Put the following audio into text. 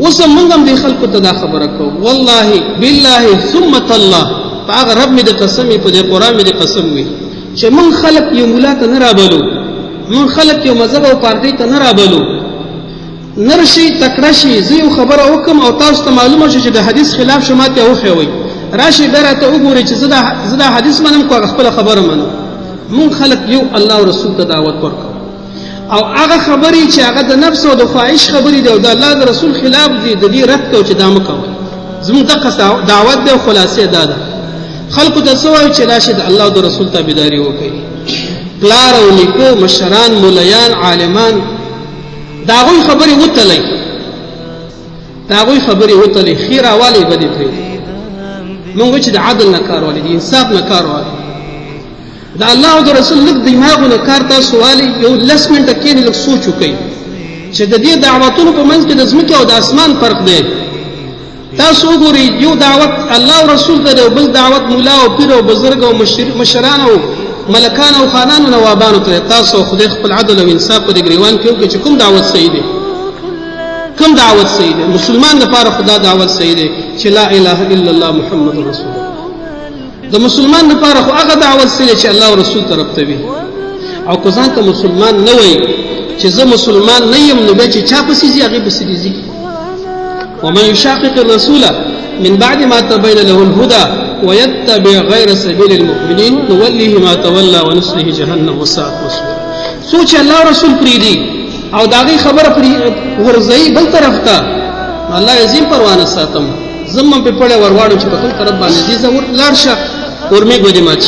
اوس موږ هم د خلکو ته دا خبره کوو والله بالله ثم تالله هغه رب مې د قسم په دې قرآن مې د قسم وي چې موږ خلک یو مولا ته نه رابلو موږ خلک یو مذهب او پارټي ته نه رابلو نرشي تکړه شي زه یو خبره وکم او تاسو ته معلومه شي چې د حدیث خلاف شماته وخوي راشي بیا ته وګورئ چې زه دا حدیث منم کو خپل خبره منم موږ خلک یو الله او رسول ته دعوت ورکړو او هغه خبرې چې هغه د نفس او د خواهش خبرې دی او د الله د رسول خلاف دي د دې رد کوي چې دا مکوئ زموږ دغه دعوت دی او خلاصې دا ده خلکو ته څه وایو چې راشي د الله او د رسول تابعداري وکړي پلار او نیکو مشران مولیان عالمان دا غوی خبرې وتلئ دا غوی خبرې وتلئ خیر اوالی بدې پرېږدئ مونږ چې د عدل نه کار والی د انصاف نه کار والی د الله او د رسول لږ دماغو نه کار تاسو والی یو 10 منټه کښېنئ لږ سوچ وکئ چې د دې دعوتونو په منځ کې د ځمکې او د اسمان فرق دی تاسو وګورئ یو دعوت الله او رسول ته دی او بل دعوت مولا او پیر او بزرګ او مشران او ملکان او خانان او نوابانو ته تاسو خدای خپل عدل او انصاف په دې ګریوان کې وکړئ چې کوم دعوت صحیح دی کوم دعوت صحیح دی مسلمان لپاره خدا دعوت صحیح دی چې لا اله الا الله محمد رسول الله د مسلمان لپاره خو هغه دعوت صحیح چې الله او رسول طرف ته وي او که ځان ته مسلمان نه وي چې زه مسلمان نه یم نو بیا چې چا پسې ځي هغې پسې دې ځي ومن يشاقق الرسول من بعد ما تبين له الهدى ويتبع غير سبيل المؤمنين نوليه ما تولى ونصله جهنم وساءت مصيرا سوچ الله رسول پریدي او داغي خبر ورزي بل طرف ته الله عظیم پروانه ساتم زمم په پړې ورواړو چې په خپل طرف باندې دي زور لاړ شه ورمه ګودي ماچ